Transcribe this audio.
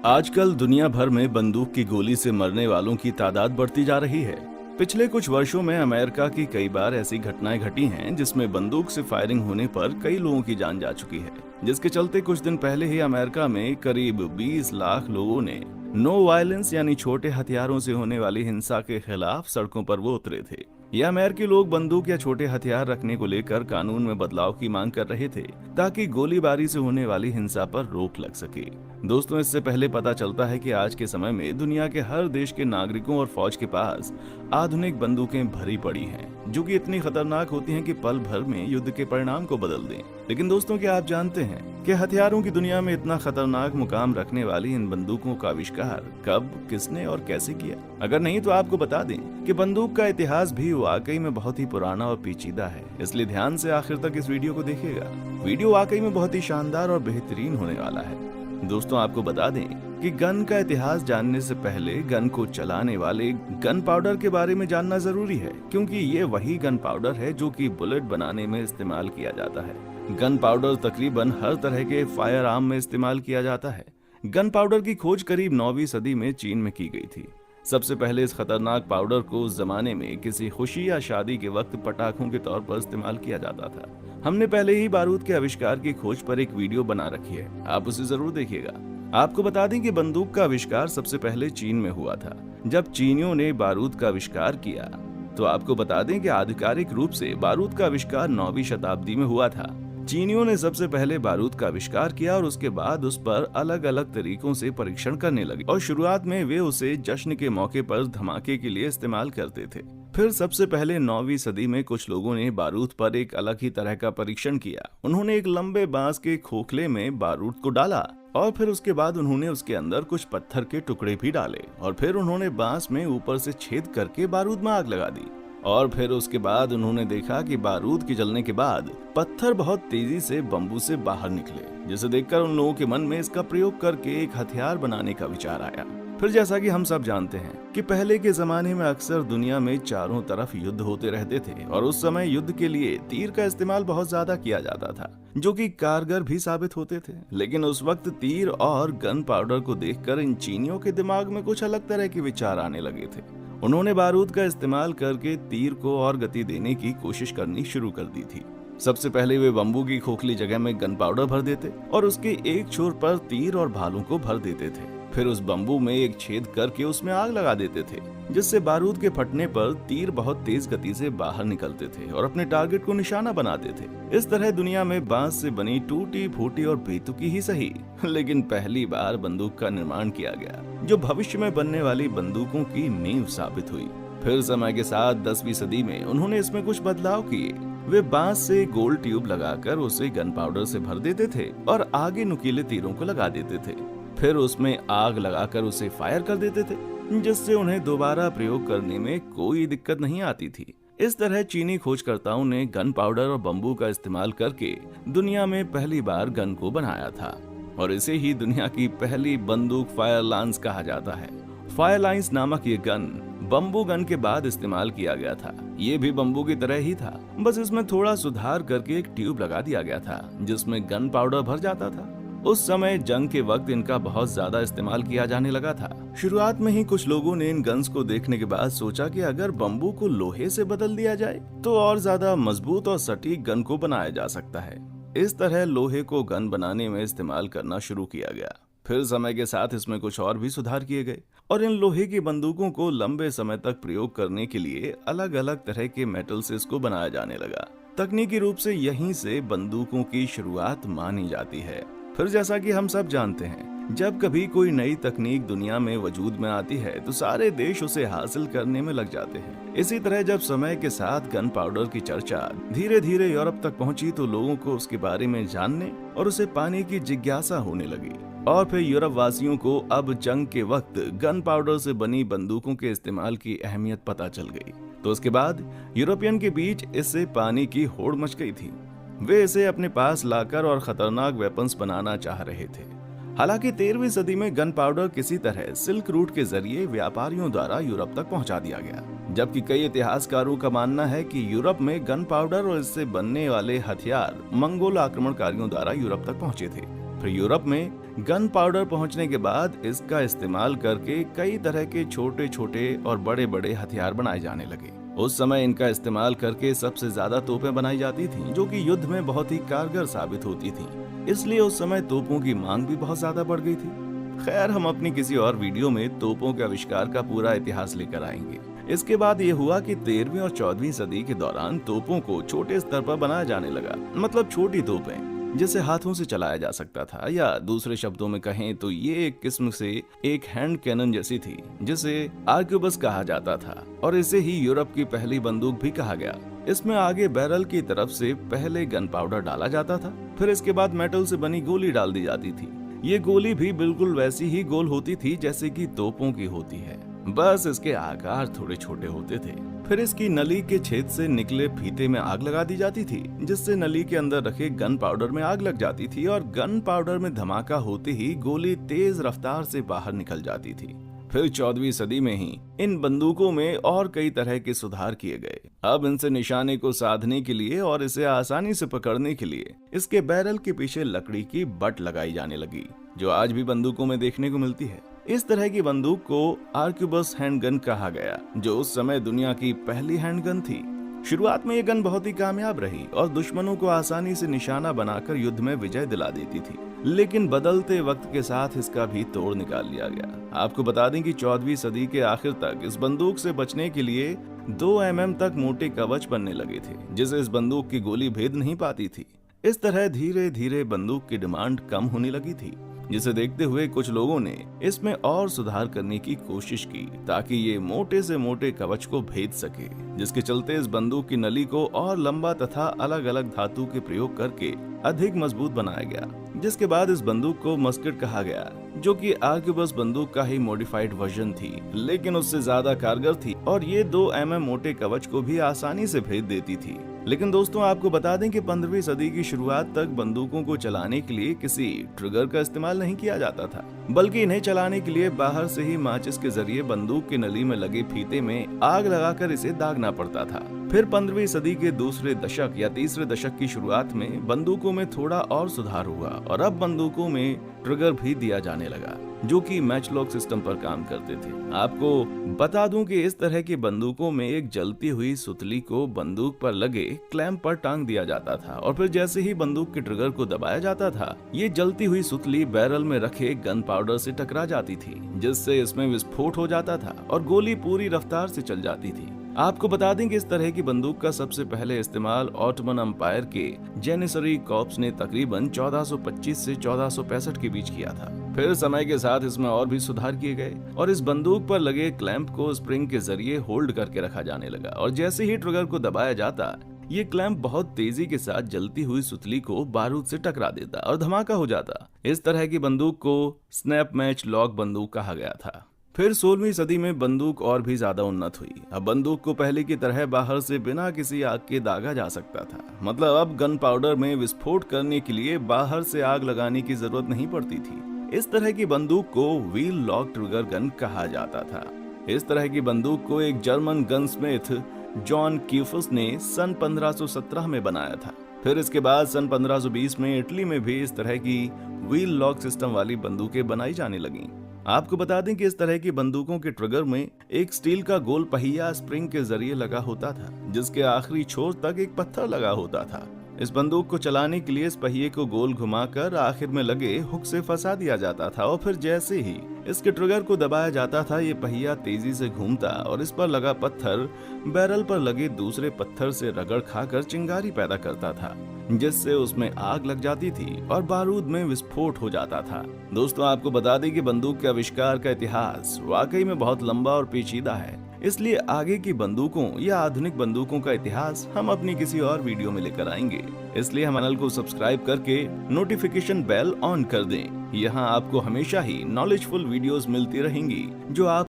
आजकल दुनिया भर में बंदूक की गोली से मरने वालों की तादाद बढ़ती जा रही है। पिछले कुछ वर्षों में अमेरिका की कई बार ऐसी घटनाएं घटी हैं जिसमें बंदूक से फायरिंग होने पर कई लोगों की जान जा चुकी है, जिसके चलते कुछ दिन पहले ही अमेरिका में करीब 20 लाख लोगों ने नो वायलेंस यानी छोटे हथियारों से होने वाली हिंसा के खिलाफ सड़कों पर वो उतरे थे। ये अमेरिकी लोग बंदूक या छोटे हथियार रखने को लेकर कानून में बदलाव की मांग कर रहे थे ताकि गोलीबारी से होने वाली हिंसा पर रोक लग सके। दोस्तों, इससे पहले पता चलता है कि आज के समय में दुनिया के हर देश के नागरिकों और फौज के पास आधुनिक बंदूकें भरी पड़ी हैं, जो कि इतनी खतरनाक होती हैं कि पल भर में युद्ध के परिणाम को बदल दें। लेकिन दोस्तों, क्या आप जानते हैं कि हथियारों की दुनिया में इतना खतरनाक मुकाम रखने वाली इन बंदूकों का आविष्कार कब, किसने और कैसे किया? अगर नहीं तो आपको बता दें कि बंदूक का इतिहास भी वाकई में बहुत ही पुराना और पेचीदा है, इसलिए ध्यान से आखिर तक इस वीडियो को देखिएगा। वीडियो वाकई में बहुत ही शानदार और बेहतरीन होने वाला है। दोस्तों, आपको बता दें कि गन का इतिहास जानने से पहले गन को चलाने वाले गन पाउडर के बारे में जानना जरूरी है, क्योंकि ये वही गन पाउडर है जो कि बुलेट बनाने में इस्तेमाल किया जाता है। गन पाउडर तकरीबन हर तरह के फायर आर्म में इस्तेमाल किया जाता है। गन पाउडर की खोज करीब 9वीं सदी में चीन में की गई थी। सबसे पहले इस खतरनाक पाउडर को उस जमाने में किसी खुशी या शादी के वक्त पटाखों के तौर पर इस्तेमाल किया जाता था। हमने पहले ही बारूद के आविष्कार की खोज पर एक वीडियो बना रखी है, आप उसे जरूर देखिएगा। आपको बता दें कि बंदूक का आविष्कार सबसे पहले चीन में हुआ था। जब चीनियों ने बारूद का आविष्कार किया तो आपको बता दें कि आधिकारिक रूप से बारूद का आविष्कार 9वीं शताब्दी में हुआ था। चीनियों ने सबसे पहले बारूद का आविष्कार किया और उसके बाद उस पर अलग अलग तरीकों से परीक्षण करने लगे और शुरुआत में वे उसे जश्न के मौके पर धमाके के लिए इस्तेमाल करते थे। फिर सबसे पहले 9वीं सदी में कुछ लोगों ने बारूद पर एक अलग ही तरह का परीक्षण किया। उन्होंने एक लंबे बांस के खोखले में बारूद को डाला और फिर उसके बाद उन्होंने उसके अंदर कुछ पत्थर के टुकड़े भी डाले और फिर उन्होंने बांस में ऊपर से छेद करके बारूद में आग लगा दी और फिर उसके बाद उन्होंने देखा कि बारूद के जलने के बाद पत्थर बहुत तेजी से बम्बू से बाहर निकले, जिसे देखकर उन लोगों के मन में इसका प्रयोग करके एक हथियार बनाने का विचार आया। फिर जैसा कि हम सब जानते हैं कि पहले के जमाने में अक्सर दुनिया में चारों तरफ युद्ध होते रहते थे और उस समय युद्ध के लिए तीर का इस्तेमाल बहुत ज्यादा किया जाता था, जो कि कारगर भी साबित होते थे। लेकिन उस वक्त तीर और गन पाउडर को देखकर इन चीनियों के दिमाग में कुछ अलग तरह के विचार आने लगे थे। उन्होंने बारूद का इस्तेमाल करके तीर को और गति देने की कोशिश करनी शुरू कर दी थी। सबसे पहले वे बम्बू की खोखली जगह में गन पाउडर भर देते और उसके एक छोर पर तीर और भालों को भर देते थे। फिर उस बम्बू में एक छेद करके उसमें आग लगा देते थे, जिससे बारूद के फटने पर तीर बहुत तेज गति से बाहर निकलते थे और अपने टारगेट को निशाना बनाते थे। इस तरह दुनिया में बांस से बनी टूटी फूटी और बेतुकी ही सही, लेकिन पहली बार बंदूक का निर्माण किया गया, जो भविष्य में बनने वाली बंदूकों की नींव साबित हुई। फिर समय के साथ 10वीं सदी में उन्होंने इसमें कुछ बदलाव किए। वे बांस से गोल ट्यूब लगाकर उसे गन पाउडर से भर देते थे और आगे नुकीले तीरों को लगा देते थे। फिर उसमें आग लगाकर उसे फायर कर देते थे, जिससे उन्हें दोबारा प्रयोग करने में कोई दिक्कत नहीं आती थी। इस तरह चीनी खोजकर्ताओं ने गन पाउडर और बम्बू का इस्तेमाल करके दुनिया में पहली बार गन को बनाया था और इसे ही दुनिया की पहली बंदूक फायरलाइंस कहा जाता है। फायरलाइंस नामक ये गन बम्बू गन के बाद इस्तेमाल किया गया था। ये भी बम्बू की तरह ही था, बस इसमें थोड़ा सुधार करके एक ट्यूब लगा दिया गया था जिसमें गन पाउडर भर जाता था। उस समय जंग के वक्त इनका बहुत ज्यादा इस्तेमाल किया जाने लगा था। शुरुआत में ही कुछ लोगों ने इन गन्स को देखने के बाद सोचा कि अगर बम्बू को लोहे से बदल दिया जाए तो और ज्यादा मजबूत और सटीक गन को बनाया जा सकता है। इस तरह लोहे को गन बनाने में इस्तेमाल करना शुरू किया गया। फिर समय के साथ इसमें कुछ और भी सुधार किए गए और इन लोहे की बंदूकों को लंबे समय तक प्रयोग करने के लिए अलग अलग तरह के मेटल से इसको बनाया जाने लगा। तकनीकी रूप से यहीं से बंदूकों की शुरुआत मानी जाती है। फिर जैसा कि हम सब जानते हैं, जब कभी कोई नई तकनीक दुनिया में वजूद में आती है तो सारे देश उसे हासिल करने में लग जाते हैं। इसी तरह जब समय के साथ गन पाउडर की चर्चा धीरे धीरे यूरोप तक पहुंची तो लोगों को उसके बारे में जानने और उसे पाने की जिज्ञासा होने लगी और फिर यूरोप वासियों को अब जंग के वक्त गन पाउडर से बनी बंदूकों के इस्तेमाल की अहमियत पता चल गई। तो उसके बाद यूरोपियन के बीच इससे पाने की होड़ मच गई थी। वे इसे अपने पास लाकर और खतरनाक वेपन्स बनाना चाह रहे थे। हालांकि 13वीं सदी में गन पाउडर किसी तरह सिल्क रूट के जरिए व्यापारियों द्वारा यूरोप तक पहुंचा दिया गया, जबकि कई इतिहासकारों का मानना है कि यूरोप में गन पाउडर और इससे बनने वाले हथियार मंगोल आक्रमणकारियों द्वारा यूरोप तक पहुंचे थे। फिर यूरोप में गन पाउडर पहुंचने के बाद इसका इस्तेमाल करके कई तरह के छोटे छोटे और बड़े बड़े हथियार बनाए जाने लगे। उस समय इनका इस्तेमाल करके सबसे ज्यादा तोपें बनाई जाती थीं, जो कि युद्ध में बहुत ही कारगर साबित होती थीं। इसलिए उस समय तोपों की मांग भी बहुत ज्यादा बढ़ गई थी। खैर, हम अपनी किसी और वीडियो में तोपों के आविष्कार का पूरा इतिहास लेकर आएंगे। इसके बाद ये हुआ कि 13वीं और 14वीं सदी के दौरान तोपों को छोटे स्तर पर बनाया जाने लगा, मतलब छोटी तोपें जिसे हाथों से चलाया जा सकता था, या दूसरे शब्दों में कहें तो ये एक किस्म से एक हैंड कैनन जैसी थी, जिसे आर्क्यूबस कहा जाता था और इसे ही यूरोप की पहली बंदूक भी कहा गया। इसमें आगे बैरल की तरफ से पहले गन पाउडर डाला जाता था, फिर इसके बाद मेटल से बनी गोली डाल दी जाती थी। ये गोली भी बिल्कुल वैसी ही गोल होती थी जैसे कि तोपों की होती है, बस इसके आकार थोड़े छोटे होते थे। फिर इसकी नली के छेद से निकले फीते में आग लगा दी जाती थी, जिससे नली के अंदर रखे गन पाउडर में आग लग जाती थी और गन पाउडर में धमाका होते ही गोली तेज रफ्तार से बाहर निकल जाती थी। फिर 14वीं सदी में ही इन बंदूकों में और कई तरह के सुधार किए गए। अब इनसे निशाने को साधने के लिए और इसे आसानी से पकड़ने के लिए इसके बैरल के पीछे लकड़ी की बट लगाई जाने लगी, जो आज भी बंदूकों में देखने को मिलती है। इस तरह की बंदूक को आर्क्यूबस हैंडगन कहा गया, जो उस समय दुनिया की पहली हैंडगन थी। शुरुआत में ये गन बहुत ही कामयाब रही और दुश्मनों को आसानी से निशाना बनाकर युद्ध में विजय दिला देती थी, लेकिन बदलते वक्त के साथ इसका भी तोड़ निकाल लिया गया। आपको बता दें कि 14वीं सदी के आखिर तक इस बंदूक से बचने के लिए 2 mm तक मोटे कवच बनने लगे थे, जिसे इस बंदूक की गोली भेद नहीं पाती थी। इस तरह धीरे धीरे बंदूक की डिमांड कम होने लगी थी, जिसे देखते हुए कुछ लोगों ने इसमें और सुधार करने की कोशिश की ताकि ये मोटे से मोटे कवच को भेद सके, जिसके चलते इस बंदूक की नली को और लंबा तथा अलग अलग धातु के प्रयोग करके अधिक मजबूत बनाया गया, जिसके बाद इस बंदूक को मस्केट कहा गया, जो कि आर्क्यूबस बंदूक का ही मॉडिफाइड वर्जन थी, लेकिन उससे ज्यादा कारगर थी और ये 2 mm मोटे कवच को भी आसानी से भेद देती थी। लेकिन दोस्तों, आपको बता दें कि 15वीं सदी की शुरुआत तक बंदूकों को चलाने के लिए किसी ट्रिगर का इस्तेमाल नहीं किया जाता था, बल्कि इन्हें चलाने के लिए बाहर से ही माचिस के जरिए बंदूक की नली में लगे फीते में आग लगाकर इसे दागना पड़ता था। फिर 15वीं सदी के दूसरे दशक या तीसरे दशक की शुरुआत में बंदूकों में थोड़ा और सुधार हुआ और अब बंदूकों में ट्रिगर भी दिया जाने लगा, जो कि मैचलॉक सिस्टम पर काम करते थे। आपको बता दूं कि इस तरह की बंदूकों में एक जलती हुई सुतली को बंदूक पर लगे क्लैंप पर टांग दिया जाता था और फिर जैसे ही बंदूक के ट्रिगर को दबाया जाता था, ये जलती हुई सुतली बैरल में रखे गन पाउडर से टकरा जाती थी, जिससे इसमें विस्फोट हो जाता था और गोली पूरी रफ्तार से चल जाती थी। आपको बता दें कि इस तरह की बंदूक का सबसे पहले इस्तेमाल ऑटोमन एम्पायर के जेनिसरी कॉर्प्स ने तकरीबन 1425 से 1465 के बीच किया था। फिर समय के साथ इसमें और भी सुधार किए गए और इस बंदूक पर लगे क्लैंप को स्प्रिंग के जरिए होल्ड करके रखा जाने लगा और जैसे ही ट्रिगर को दबाया जाता, ये क्लैंप बहुत तेजी के साथ जलती हुई सुतली को बारूद से टकरा देता और धमाका हो जाता। इस तरह की बंदूक को स्नैप मैच लॉक बंदूक कहा गया था। फिर 16वीं सदी में बंदूक और भी ज्यादा उन्नत हुई। अब बंदूक को पहले की तरह बाहर से बिना किसी आग के दागा जा सकता था, मतलब अब गन पाउडर में विस्फोट करने के लिए बाहर से आग लगाने की जरूरत नहीं पड़ती थी। इस तरह की बंदूक को व्हील लॉक ट्रिगर गन कहा जाता था। इस तरह की बंदूक को एक जर्मन गनस्मिथ जॉन क्यूफस ने सन 1517 में बनाया था। फिर इसके बाद सन 1520 में इटली में भी इस तरह की व्हील लॉक सिस्टम वाली बंदूकें बनाई जाने लगीं। आपको बता दें कि इस तरह की बंदूकों के ट्रिगर में एक स्टील का गोल पहिया स्प्रिंग के जरिए लगा होता था, जिसके आखिरी छोर तक एक पत्थर लगा होता था। इस बंदूक को चलाने के लिए इस पहिए को गोल घुमाकर आखिर में लगे हुक से फंसा दिया जाता था और फिर जैसे ही इसके ट्रिगर को दबाया जाता था, ये पहिया तेजी से घूमता और इस पर लगा पत्थर बैरल पर लगे दूसरे पत्थर से रगड़ खाकर चिंगारी पैदा करता था, जिससे उसमें आग लग जाती थी और बारूद में विस्फोट हो जाता था। दोस्तों, आपको बता दें कि बंदूक के आविष्कार का इतिहास वाकई में बहुत लंबा और पेचीदा है, इसलिए आगे की बंदूकों या आधुनिक बंदूकों का इतिहास हम अपनी किसी और वीडियो में लेकर आएंगे। इसलिए हमारे चैनल को सब्सक्राइब करके नोटिफिकेशन बेल ऑन कर दें। यहाँ आपको हमेशा ही नॉलेजफुल वीडियोस मिलती रहेंगी जो आप